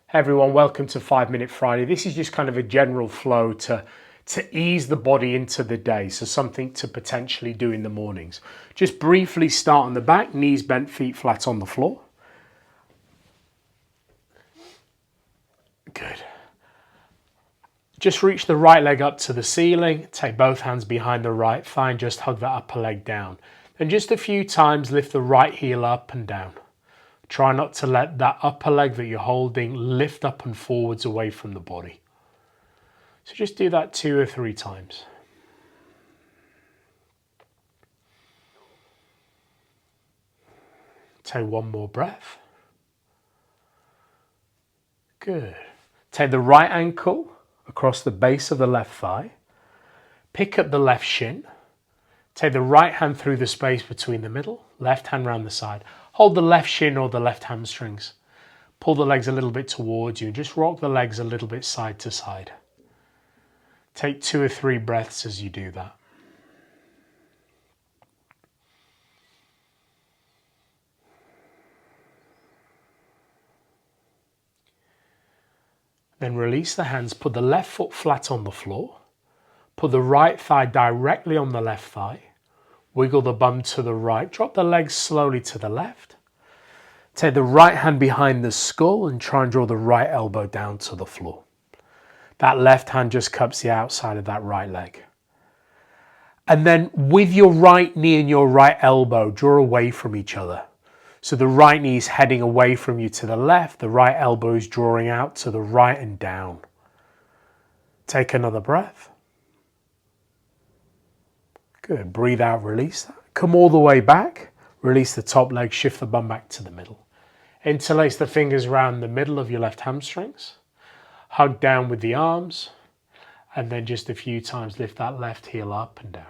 Hey everyone, welcome to 5 Minute Friday. This is just kind of a general flow to ease the body into the day, so something to potentially do in the mornings. Just briefly start on the back, knees bent, feet flat on the floor. Good. Just reach the right leg up to the ceiling, take both hands behind the right thigh and just hug that upper leg down. And just a few times lift the right heel up and down. Try not to let that upper leg that you're holding lift up and forwards away from the body. So just do that 2 or 3 times. Take one more breath. Good. Take the right ankle across the base of the left thigh. Pick up the left shin. Take the right hand through the space between the middle, left hand round the side. Hold the left shin or the left hamstrings. Pull the legs a little bit towards you and just rock the legs a little bit side to side. Take 2 or 3 breaths as you do that. Then release the hands, put the left foot flat on the floor. Put the right thigh directly on the left thigh. Wiggle the bum to the right. Drop the legs slowly to the left. Take the right hand behind the skull and try and draw the right elbow down to the floor. That left hand just cups the outside of that right leg. And then with your right knee and your right elbow, draw away from each other. So the right knee is heading away from you to the left, the right elbow is drawing out to the right and down. Take another breath. Good. Breathe out, release that. Come all the way back. Release the top leg, shift the bum back to the middle. Interlace the fingers around the middle of your left hamstrings. Hug down with the arms. And then just a few times lift that left heel up and down.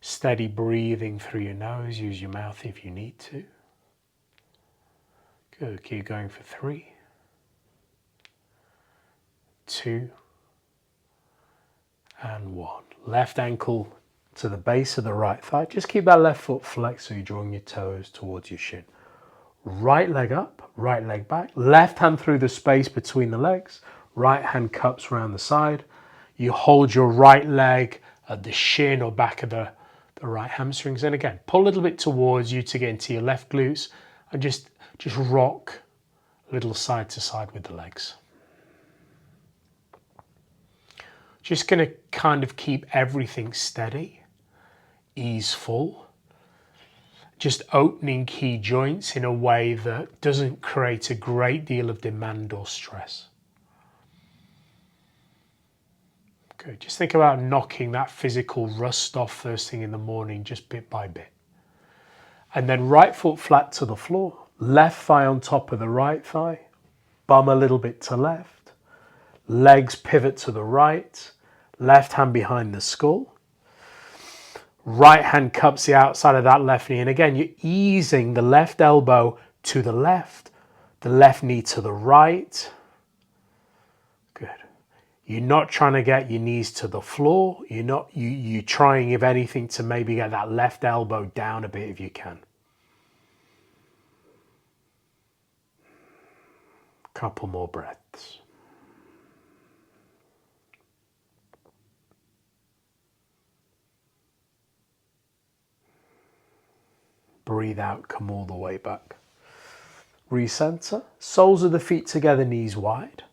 Steady breathing through your nose. Use your mouth if you need to. Good. Keep going for 3, 2, and 1. Left ankle to the base of the right thigh. Just keep that left foot flexed so you're drawing your toes towards your shin. Right leg up, right leg back. Left hand through the space between the legs. Right hand cups around the side. You hold your right leg at the shin or back of the right hamstrings. And again, pull a little bit towards you to get into your left glutes and just rock a little side to side with the legs. Just going to kind of keep everything steady, easeful, just opening key joints in a way that doesn't create a great deal of demand or stress. Good. Just think about knocking that physical rust off first thing in the morning, just bit by bit. And then right foot flat to the floor, left thigh on top of the right thigh, bum a little bit to left, legs pivot to the right, left hand behind the skull. Right hand cups the outside of that left knee. And again, you're easing the left elbow to the left knee to the right. Good. You're not trying to get your knees to the floor. You're trying, if anything, to maybe get that left elbow down a bit if you can. Couple more breaths. Breathe out, come all the way back. Recenter, soles of the feet together, knees wide.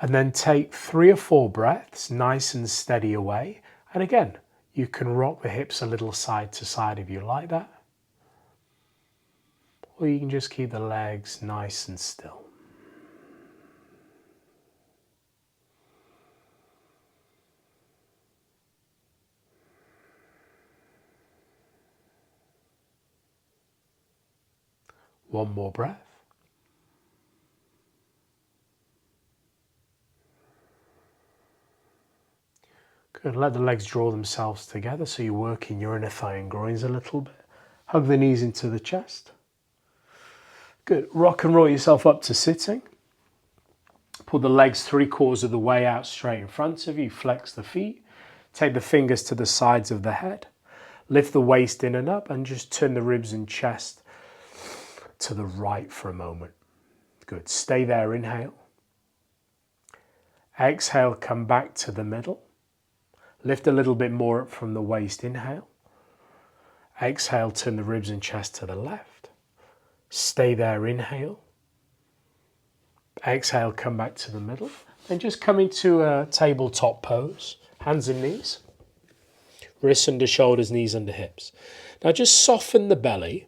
And then take 3 or 4 breaths, nice and steady away. And again, you can rock the hips a little side to side if you like that. Or you can just keep the legs nice and still. One more breath. Good. Let the legs draw themselves together so you're working your inner thigh and groins a little bit. Hug the knees into the chest. Good. Rock and roll yourself up to sitting. Pull the legs 3/4 of the way out straight in front of you. Flex the feet. Take the fingers to the sides of the head. Lift the waist in and up and just turn the ribs and chest to the right for a moment. Good. Stay there, inhale. Exhale, come back to the middle. Lift a little bit more up from the waist, inhale. Exhale, turn the ribs and chest to the left. Stay there, inhale. Exhale, come back to the middle. And just come into a tabletop pose, hands and knees. Wrists under shoulders, knees under hips. Now just soften the belly.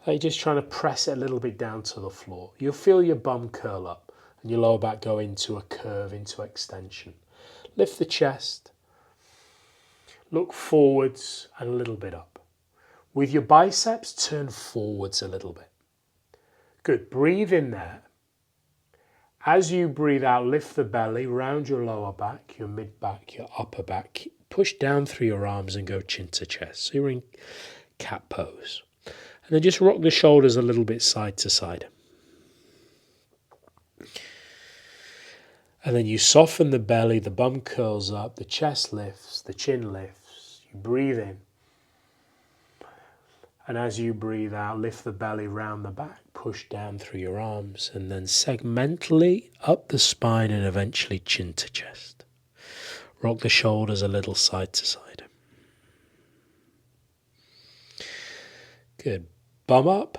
You're just trying to press it a little bit down to the floor. You'll feel your bum curl up and your lower back go into a curve, into extension. Lift the chest. Look forwards and a little bit up. With your biceps, turn forwards a little bit. Good. Breathe in there. As you breathe out, lift the belly, round your lower back, your mid back, your upper back. Push down through your arms and go chin to chest. So you're in cat pose. And then just rock the shoulders a little bit side to side. And then you soften the belly, the bum curls up, the chest lifts, the chin lifts. You breathe in. And as you breathe out, lift the belly round the back, push down through your arms, and then segmentally up the spine and eventually chin to chest. Rock the shoulders a little side to side. Good. Bum up,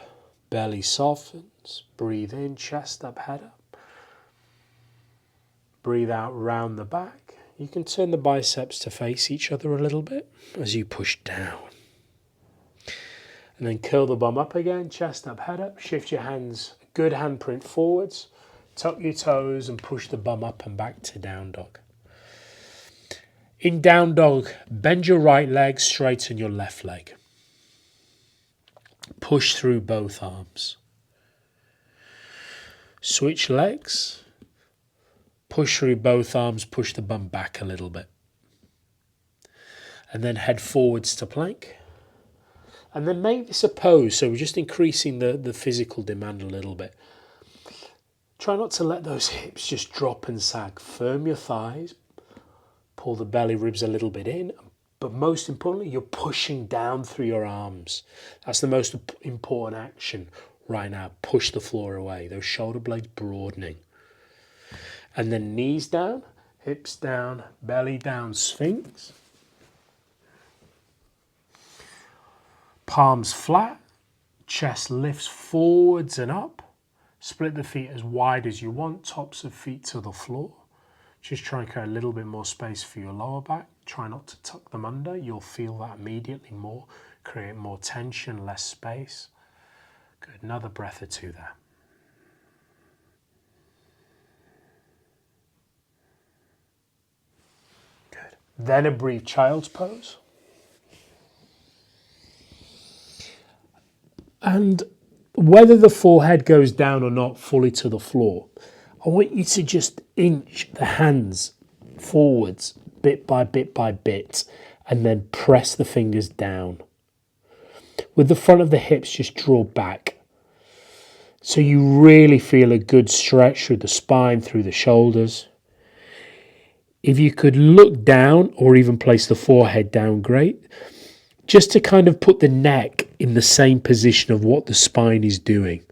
belly softens, breathe in, chest up, head up. Breathe out round the back. You can turn the biceps to face each other a little bit as you push down. And then curl the bum up again, chest up, head up. Shift your hands, good handprint forwards. Tuck your toes and push the bum up and back to down dog. In down dog, bend your right leg, straighten your left leg. Push through both arms. Switch legs. Push through both arms, push the bum back a little bit. And then head forwards to plank. And then make this a pose, so we're just increasing the physical demand a little bit. Try not to let those hips just drop and sag. Firm your thighs, pull the belly ribs a little bit in, but most importantly, you're pushing down through your arms. That's the most important action right now. Push the floor away, those shoulder blades broadening. And then knees down, hips down, belly down, sphinx. Palms flat, chest lifts forwards and up. Split the feet as wide as you want, tops of feet to the floor. Just try and create a little bit more space for your lower back. Try not to tuck them under. You'll feel that immediately more. Create more tension, less space. Good, another breath or two there. Good. Then a brief child's pose. And whether the forehead goes down or not fully to the floor, I want you to just inch the hands forwards bit by bit by bit and then press the fingers down. With the front of the hips, just draw back. So you really feel a good stretch through the spine, through the shoulders. If you could look down or even place the forehead down, great. Just to kind of put the neck in the same position of what the spine is doing.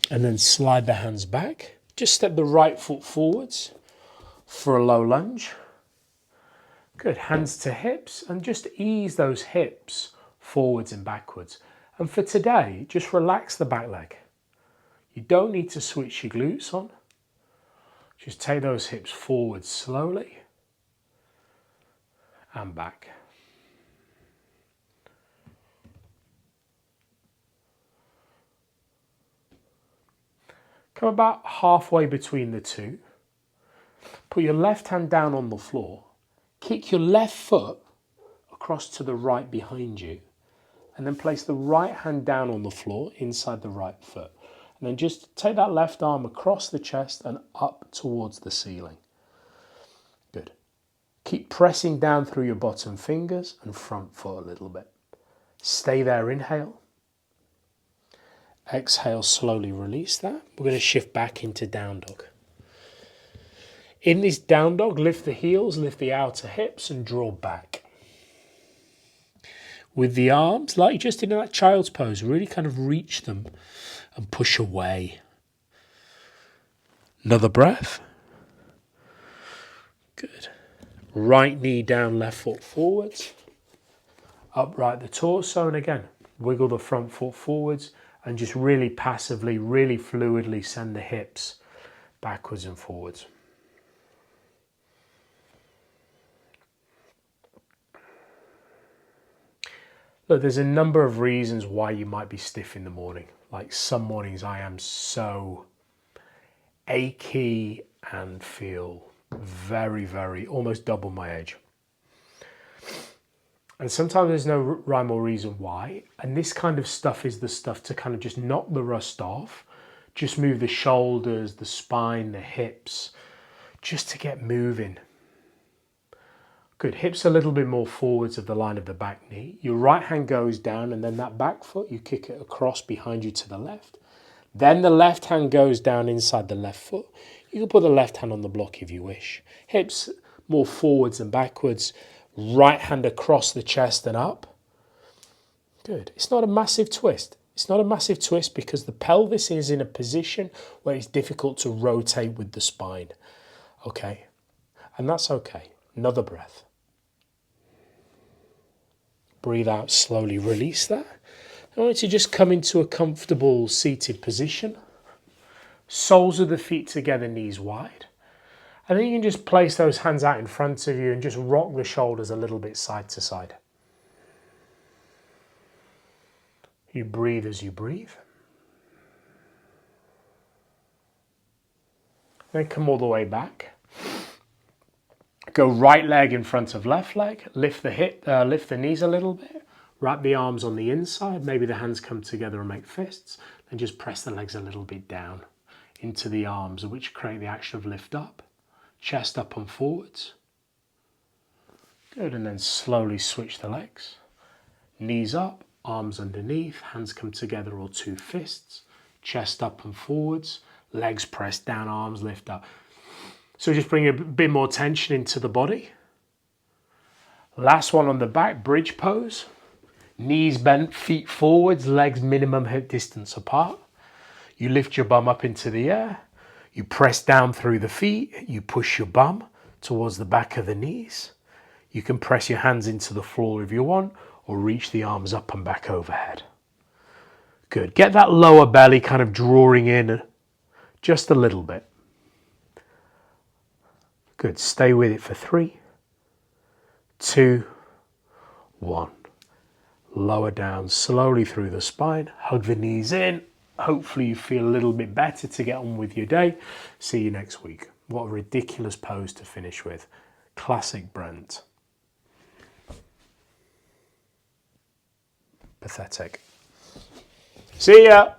And then slide the hands back. Just step the right foot forwards for a low lunge. Good, hands to hips and just ease those hips forwards and backwards. And for today, just relax the back leg. You don't need to switch your glutes on. Just take those hips forward slowly. And back. Come about halfway between the two. Put your left hand down on the floor. Kick your left foot across to the right behind you. And then place the right hand down on the floor inside the right foot. And then just take that left arm across the chest and up towards the ceiling. Good. Keep pressing down through your bottom fingers and front foot a little bit. Stay there, inhale. Exhale, slowly release that. We're going to shift back into down dog. In this down dog, lift the heels, lift the outer hips and draw back. with the arms, like you just did in that child's pose. Really kind of reach them and push away. Another breath. Good. Right knee down, left foot forwards. Upright the torso, and again, wiggle the front foot forwards and just really passively, really fluidly send the hips backwards and forwards. Look, there's a number of reasons why you might be stiff in the morning. Like some mornings I am so achy and feel very, very, almost double my age. And sometimes there's no rhyme or reason why. And this kind of stuff is the stuff to kind of just knock the rust off, just move the shoulders, the spine, the hips, just to get moving. Good, hips a little bit more forwards of the line of the back knee. Your right hand goes down and then that back foot, you kick it across behind you to the left. Then the left hand goes down inside the left foot. You can put the left hand on the block if you wish. Hips more forwards and backwards. Right hand across the chest and up. Good. It's not a massive twist. It's not a massive twist because the pelvis is in a position where it's difficult to rotate with the spine. Okay? And that's okay. Another breath. Breathe out slowly, release that. I want you to just come into a comfortable seated position. Soles of the feet together, knees wide. And then you can just place those hands out in front of you and just rock the shoulders a little bit side to side. You breathe as you breathe. Then come all the way back. Go right leg in front of left leg. Lift the knees a little bit. Wrap the arms on the inside. Maybe the hands come together and make fists. Then just press the legs a little bit down into the arms, which create the action of lift up. Chest up and forwards. Good, and then slowly switch the legs. Knees up, arms underneath, hands come together or two fists. Chest up and forwards. Legs press down, arms lift up. So just bring a bit more tension into the body. Last one on the back, bridge pose. Knees bent, feet forwards, legs minimum hip distance apart. You lift your bum up into the air. You press down through the feet. You push your bum towards the back of the knees. You can press your hands into the floor if you want, or reach the arms up and back overhead. Good. Get that lower belly kind of drawing in just a little bit. Good. Stay with it for 3, 2, 1. Lower down slowly through the spine. Hug the knees in. Hopefully you feel a little bit better to get on with your day. See you next week. What a ridiculous pose to finish with. Classic Brent. Pathetic. See ya.